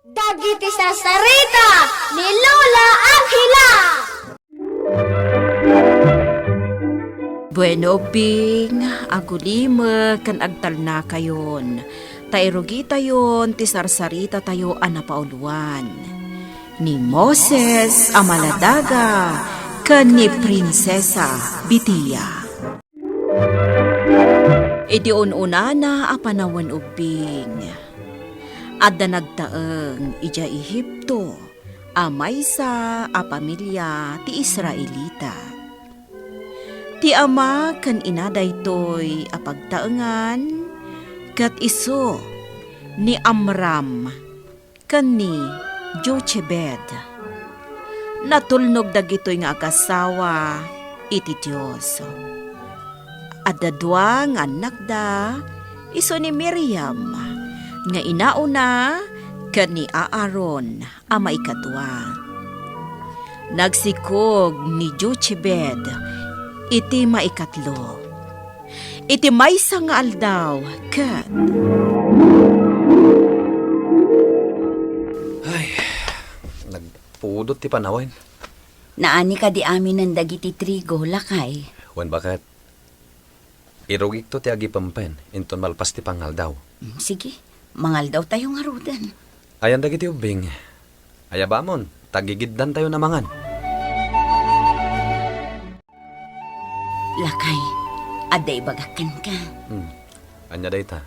Dagiti sasarita ni Lola Angela. Bueno, Bing, agulime kan agtal na kayon. Tairugi tayon, ti sarsarita tayo anapauluan. Ni Moses Amaladaga, kan ni Prinsesa Bitia. Idi ununa na apanawan ubing. Adda nagtaeng ija Ehipto, amay sa pamilya ti Israelita. Ti ama kan ina daytoy apagtaengan kat iso ni Amram kan ni Jochebed. Natulnog dagitoy nga akasawa iti Dios. Adda dua nga anak da iso ni Miriam nga inauna kan ni Aaron ama ikadua. Nagsikog ni Jochebed iti maikatlo. Iti maysa nga aldaw ket Ay, nagpudot ti panawen. Naani ka di amin ng dagiti trigo, lakay. Wan bakit? Irugik to ti agi pampen, inton malpas ti pangaldaw. Sige, mangal daw tayo nga rudan. Ayan dagiti ubing. Ayabamon, tagigiddan tayo namangan. Lakay, aday bagakan ka. Anya day ta?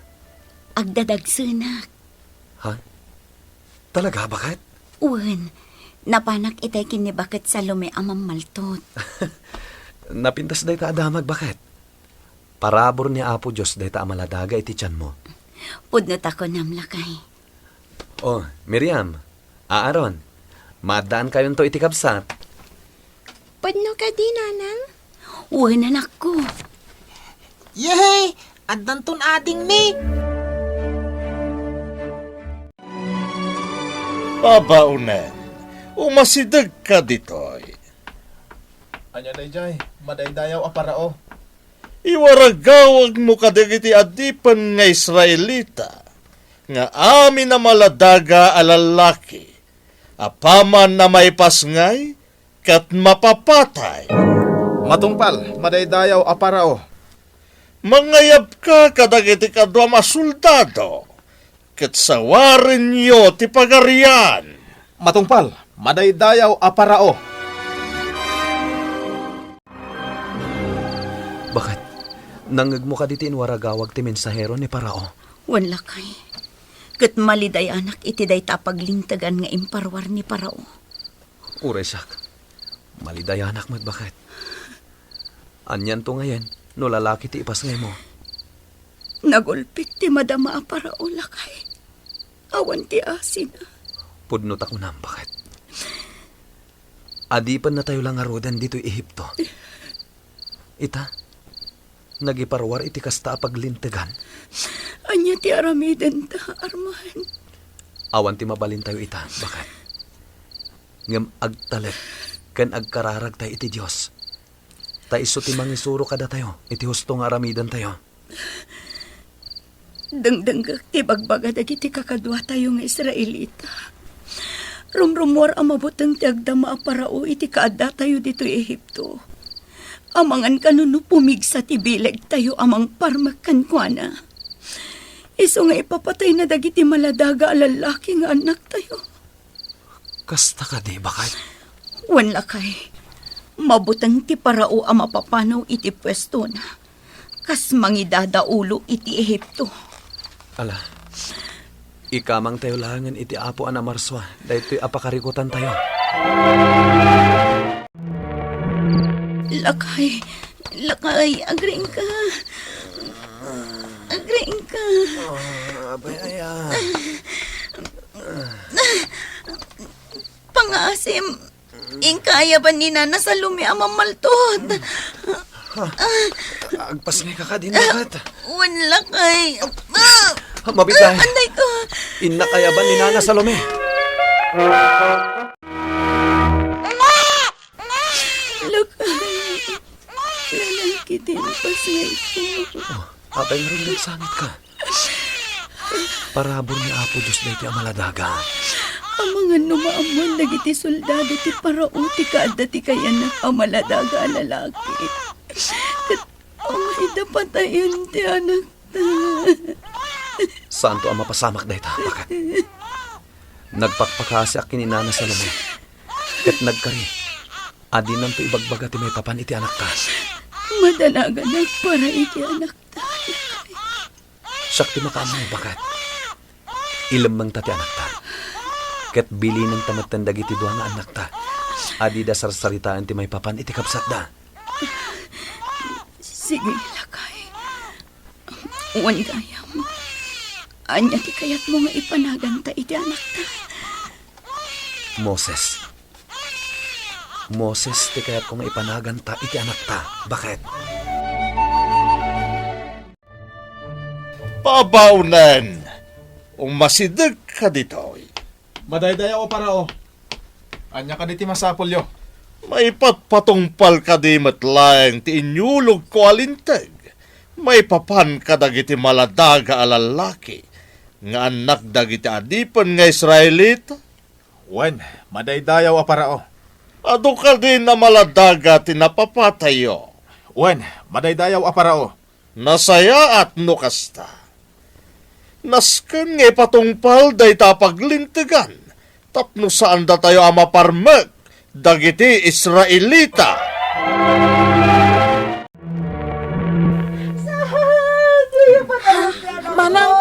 Agdadagsunak. Ha? Talaga, bakit? Uwan, napanak itay kinibakat sa lume amang maltot. Napintas day ta adamag, bakit? Parabor ni Apo Diyos day ta amaladaga iti tiyan mo. Pudnot ako nam, lakay. Oh, Miriam, Aaron, maadaan kayon to iti kabsat. Padno ka di, nanang? Uwan, anak ko. Yehey! Addan ton ading mi! Babaunen, umasidag ka ditoy. Anya dayjay, madaydayaw a parao. Iwaragawag mo kadagiti adipan nga Israelita, nga amin na maladaga alalaki, apaman na may pasngay, kat mapapatay. Matungpal, madaydayaw a parao. Mangayab ka kadagiti kadwa masuldado, kat sawarin niyo ti pagarian. Matungpal, madaydayaw a parao. Bakit? Nangag mo ka diti inwaragawag ti mensahero ni Parao. Wan, lakay. Kat maliday anak iti day tapaglintagan nga imparwar ni Parao. Uresak, malidayanak mat bakit? Anyan to ngayon, no lalaki ti ipasngay mo. Nagulpik ti madama a Parao, lakay. Awan ti asin. Pudnot ako na, bakit? Adipan na tayo lang arudan dito'y Ehipto. Ita, nagiparwar iti kasta paglintegan. Anya ti aramiden ta, armahan. Awan ti mabalin tayo ita, bakit? Ngam agtalek, kan agkararag tayo iti Diyos. Ta iso ti mangisuro kada tayo, iti husto nga aramidan tayo. Dangdanggak ti bagbaga dagiti kakadwa tayo nga Israelita. Rumrumwar ang mabutang ti agdama a Parao iti kaadda tayo dito Ehipto. Amangan kanuno pumigsa ti bileg tayo amang parmakan kwa na. Iso nga ipapatay na dagiti maladaga a lalaki nga anak tayo. Kasta ka di, bakit? Wan, lakay. Mabutang ti Parao ang mapapanaw iti pwesto na. Kas mangidada ulo iti Ehipto. Ala, ikamang tayo langan iti apo anamarswa, dahil apakarikutan tayo. Lakay, agring ka. Agring ka. Abaya. Pangasim, ingkaya ba ni Nana sa lumi ang mamaltot? Agpasngay ka din, bakit? Wan, lakay. Mabitay. Anday ko. Ina kaya ba ni Nana Salome? Lakay. Lalaki din pasay ko. Abay nga rin nagsangit ka. Parabor ni Apo Diyos dahil ang maladaga. Ang mga numaamuan dagiti soldado ti parao ti kaadda ti kayanak ang maladaga a lalaki. Ket ang idapatayon ti anak ta. Saan to ang mapasamak dayta? Bakit? Nagpakpakasi akin inana sa lumo. Ket nagkari. Adi nang to ibagbaga ti may papan iti anak ta. Madalaga na para iti anak ta. Siyak ti makaamo, bakit? Ilamang ta ti anak ta. Ket bili ng tamatan dagiti duwa nga anak ta. Adi da sarsaritaan ti may papan iti kapsat da. Sige, lakay. Uwan gayam. Anya ti kayat mo nga ipanaganta iti anak ta. Moses. Moses, ti kayat ko nga ipanagan ta iti anak ta. Bakit? Pabaunan, umasidag ka ditoy. Madaydayaw o parao. Anya ka diti masapol yo. May patpatungpal ka di matlayang ti inyulog ko alintag. May papan ka dagiti maladaga a lalaki. Nga anak dagiti adipan nga Israelita. Wen, madaydayaw o parao. Ado ka din na maladaga tinapapatayo. Wen, madaydayaw o parao. Nasaya at nukasta. Nasken nga patungpal day tapaglintigan. Tapno saan da tayo amaparmek. Dagiti Israelita. Manang,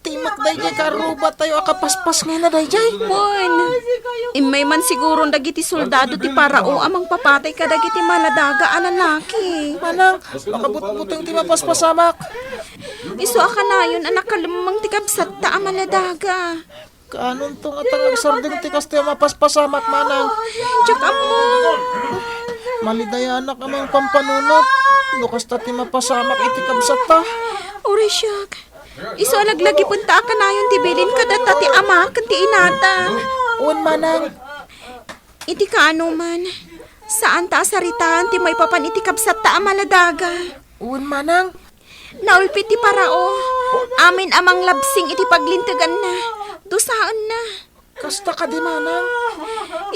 timak dayjay karuba tayo akapaspas nga na dayjay. Wen, imay man siguro dagiti soldado ti parao amang papatay ka dagiti maladaga a lalaki. Manang, makabut-butong ti mapaspasamak. Isu akanayon anak kalamang ti kapsat ta a maladaga. Kanon tong atang agsarding ti kaste mapaspasamak, manang. Tsaka mo. Malidayanak amang pampanunot. Nukasta ti mapasamak iti kabsat ta. Uri siyak. Isu alaglagi punta akanayon ti bilin kadata ti ama ken ti inata. Un, manang. Iti kaano man. Saan ta asaritaan ti may papan iti kapsat ta a maladaga. Un, manang. Naulpit ti parao. Amin amang labsing iti paglintagan na. Dusaan na. Kasta ka di, manang.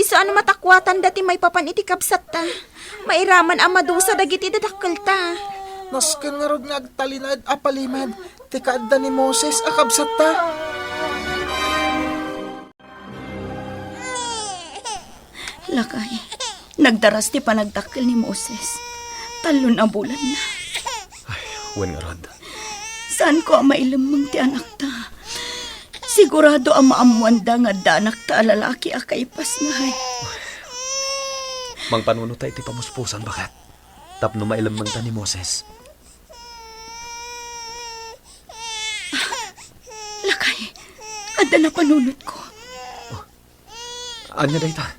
Isu ano matakwatan dati may papan iti kapsat ta. Mairaman ang madusa dagiti dadakkel ta. Nasken nga rod nga agtalinad apalimad. Ti kaadda ni Moses akabsat ta. Lakay, nagdaras ti panagdakkel ni Moses. Talon ang bulan na. Wen nga rod. Saan ko ang mailamang ti anak ta? Sigurado ang maamuanda nga danak ta lalaki akaipas nga hay. Mang panuno tayo iti pamuspusan, bakit? Tapno mailamang ta ni Moses. Lakay, ada na panunod ko. Anya dayta?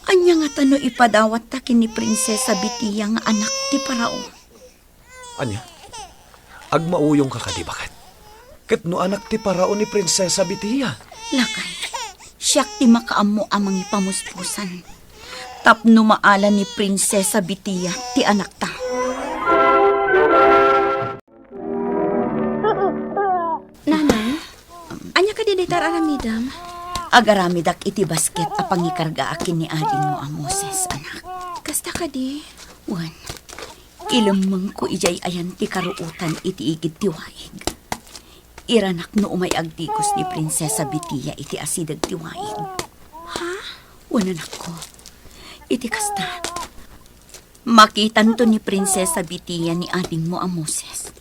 Anya nga tano ipadawat ta kini Prinsesa Bitiya nga anak ti parao. Anya? Agmauyong ka kadi, bakit? Ket no anak ti parao ni Prinsesa Bitiya. Lakay, siyak ti makaammo amang ipamuspusan. Tapno maala ni Prinsesa Bitiya ti anak ta. Nanay, anya ka di daytar aramidam? Agaramidak iti basket a pangikarga akin ni ading mo a Moses, anak. Kasta ka di? Wan, ilamang ko ijay ayan ti karuutan iti igid ti waig. Iranak no umay agtikos ni Prinsesa Bitiya iti asidag ti waig. Ha? Wan, anak ko, iti kasta. Makitan to ni Prinsesa Bitiya ni ading mo a Moses.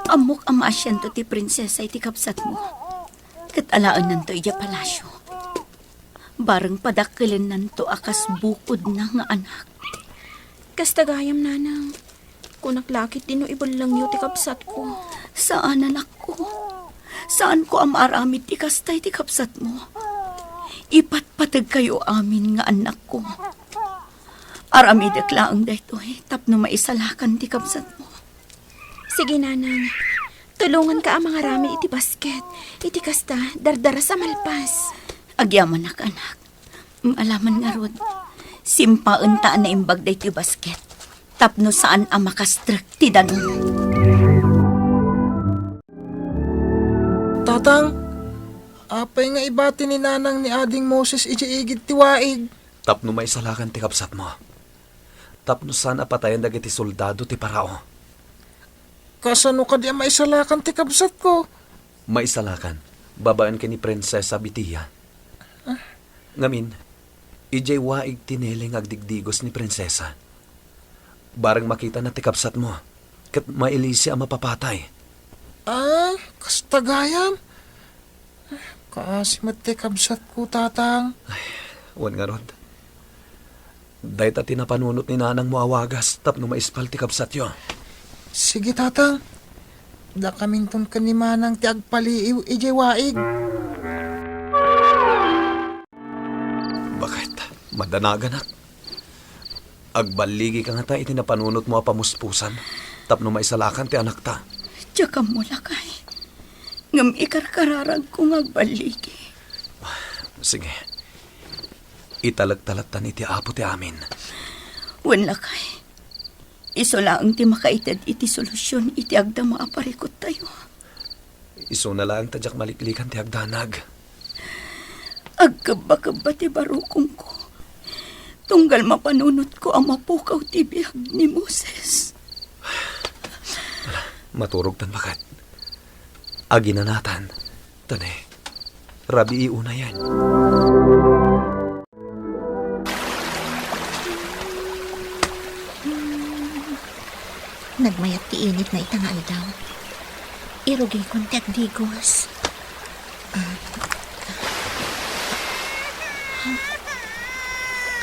Amok amasyan to ti prinsesa iti kapsat mo. Kat alaan nanto ija palasyo. Barang padakilin nanto akas bukod na nga anak. Kasta gayam nanang. Kunaklakit dino ibalang yu ti kapsat ko. Saan anak ko? Saan ko ang maaramid ti kastay ti kapsat mo? Ipatpatag kayo amin nga anak ko. Aramidak laang dayto tapno maisalakan ti kapsat mo. Sige nanang. Tulungan ka ang mga ramen iti basket. Iti kasta, dardara sa malpas. Agyaman nak anak. Alaman nga rod. Simpaan ta na imbag day ti basket. Tapno saan ang makastrak ti danon. Tatang, Apay nga ibati ni nanang ni ading Moses iigid tiwaig. Tapno may salakan ti kapsat mo. Tapno sana patayan dagiti soldado ti parao. Kasano ka di maisalakan ti kabsat ko? May salakan. Babaan ka ni Prinsesa Bitiya. Ngamin, ijay waig tiniling agdigdigos ni Prinsesa. Barang makita na ti kapsat mo, kat mailisi ang mapapatay. Kastagayam. Kaasimat ti kabsat ko, tatang. Wan nga rod. Dahit at tinapanunot ni nanang mo awagas, tapno maispal ti kapsat yo. Sige, tatang. Da kamintun ka ni manang ti agpaliiw ijay waig. Bakit? Madanagan ak. Agbaligi ka nga ta itinapanunot mo pamuspusan, tapno maisalakan ti anak ta. Tsaka mo lakay. Ngam ikarkararag kong agbaligi. Sige. Italag-talagtan iti apo ti amin. Wan lakay. Iso lang ti makaitad iti solusyon iti agda maaparikot tayo. Iso na lang tadyak maliklikan ti agdanag. Agkaba-kaba ti barukong ko. Tunggal mapanunot ko ang mapukaw ti biyag ni Moses. Maturog tan bakat. Aginanatan. Tane, rabi iuna yan. Nagmayat ti init na itangal daw. Irugay kong tiagdigos.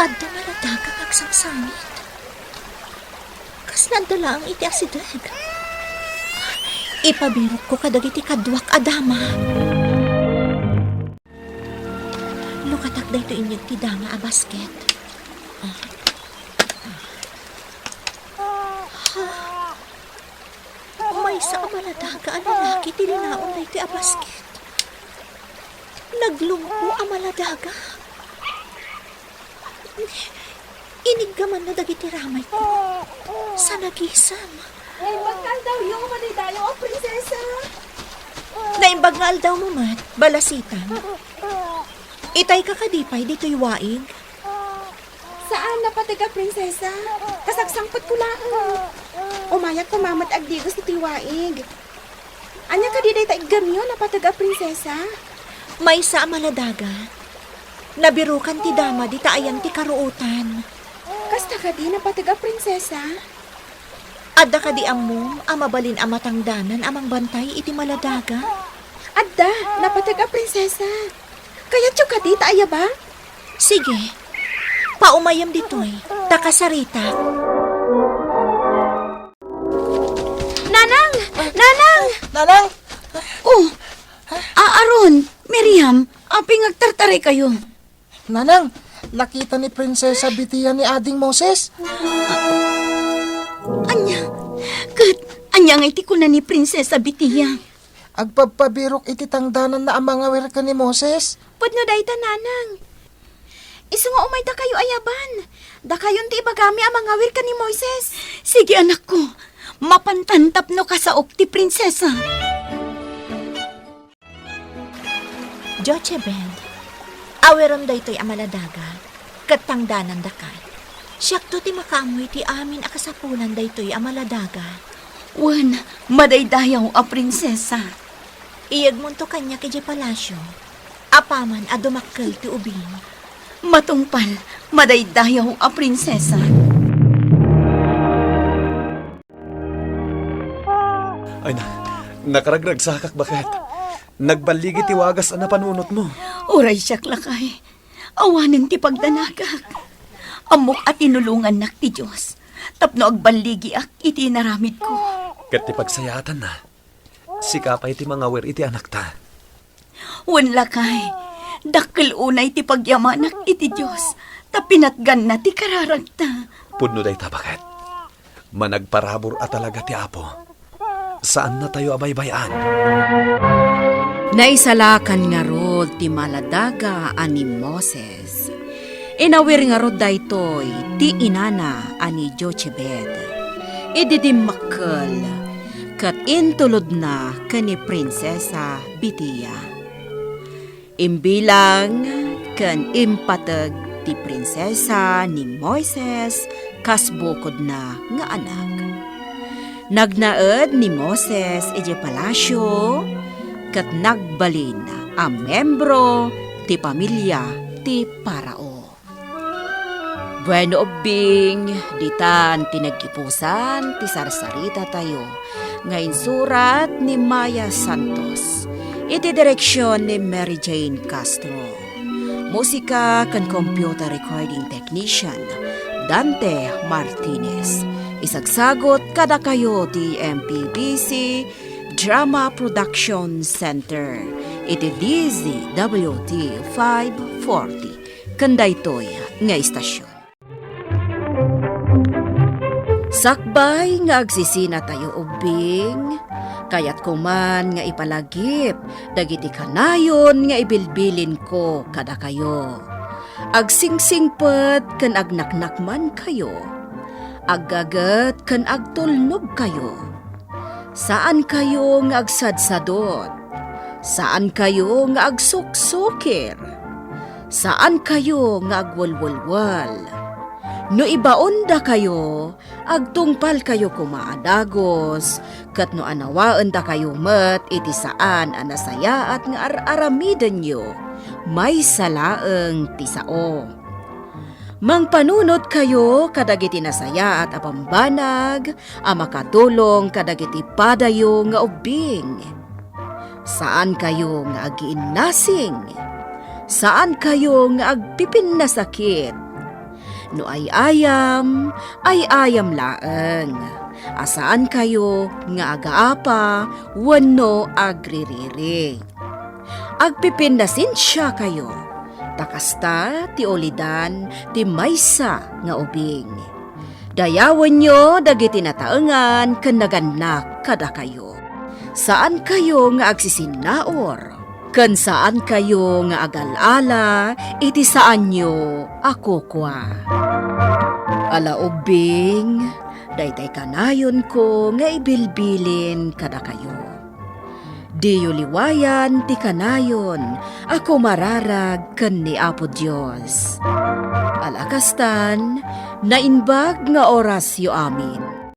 Adda maladaga kagsangsangit. Kas nadala ang iti asidag. Ipabirok ko kadagiti kadwak adama. Lukatak da ito inyag ti dama a basket. May sa amaladaga ang lalaki tilinaon na iti a basket. Naglumpo amaladaga. Iniggaman na dagiti ramay ko. Sa nagisam. Naimbagkal daw yung malidayo o prinsesa. Naimbagngal daw mo mat, balasitan. Itay ka kadipay dito'y waig. Saan napatiga prinsesa? Kasagsangpat ko lang. Umayak kumamat agdigos ni tiwaig. Anya ka di day taiggamyo napatiga prinsesa? May sa amaladaga. Nabirukan ti dama di taayan ti karuutan. Kasta ka di napatiga prinsesa? Adda ka di ammo, amabalin amatangdanan amang bantay iti maladaga. Adda, napatiga prinsesa. Kaya tiyo ka di taaya ba? Sige, paumayam dito'y, takasarita. Nanang! Nanang! Nanang! Oh, Aaron, Miriam, aping agtartari kayo. Nanang, nakita ni Prinsesa Bitiya ni ading Moses. Anya nga iti ko na ni Prinsesa Bitiya. Agpapabirok iti tangdanan na ang mga werka ni Moses. Pudno day ta, nanang. Isu nga umay da kayo ayaban. Da kayon ti ibagami ang mga wir ka ni Moises. Sige anak ko, mapantantap no kasaok ti prinsesa. Jochebed, aweron da ito'y amaladaga, katangdanan da ka. Siyak to ti makaamoy ti amin akasapunan da ito'y amaladaga. Wan, madaydayaw a prinsesa. Iyag mo to kanya kay palasyo. Apaman a dumakkel ti ubing. Matungpal, madaydayaw a prinsesa. Ay nakaragrag sakak bakit? Nagbaligi ti wagas ang napanunot mo. Uray siyak lakay. Awanin ti pagdanagak. Amok at inulungan nak ti Diyos. Tapno agbaligi ak iti naramid ko. Kat ti pagsayatan na. Sikapay ti mga wer iti anak ta. Wan lakay. Dakkel unay ti pagyamanak iti Diyos. Tapinatgan na ti kararagta. Pudno day tabakat. Managparabor at talaga ti apo. Saan na tayo abaybayan? Naisalakan nga rod ti maladaga ani Moses. Inawir nga rod daytoy ti inana ani Jochebed. Ididimmakkel kat intulod na kani Prinsesa Bitiya. Imbilang kan impatag ti prinsesa ni Moises kas bukod na nga anak. Nagnaed ni Moses iti palasyo kat nagbalin a membro ti pamilya ti Parao. Bueno obing, ditan tinagkipusan ti sarsarita tayo nga insurat ni Maya Santos. Iti direksyon ni Mary Jane Castro. Musika kan computer recording technician Dante Martinez. Isagsagot kada kayo ti MPBC Drama Production Center. Iti DZWT 540. Kandaytoy nga istasyon. Sakbay nga agsisina tayo ubing, kayat kuman nga ipalagip, dagiti kanayon nga ibilbilin ko kada kayo. Agsingsingpet kan agnaknakman kayo, aggagat kan agtulnog kayo. Saan kayo nga agsadsadot? Saan kayo nga agsuksukir? Saan kayo nga agwalwalwal? No ibaon da kayo, agtungpal kayo kumaadagos, kat no anawaan da kayo met iti saan anasaya at nga aramidan nyo, may salaeng tisao. Mangpanunod kayo kadagiti nasaya at apambanag, makatulong kadagiti padayo nga ubing. Saan kayo nga agiinnasing? Saan kayo nga agpipin na sakit? No ay ayam laeng. Asaan kayo nga agaapa, wano agririri. Agpipindasin siya kayo. Takasta ti olidan ti maysa nga ubing. Dayawan nyo dagiti nataengan ken naganak kada kayo. Saan kayo nga agsisinaor? Ken saan kayo nga agalala, iti saan nyo ako kwa. Ala ubing, daytay kanayon ko nga ibilbilin kada kayo. Diyo liwayan ti kanayon, ako mararag ken ni Apo Dios. Alakastan, nainbag nga oras yo amin.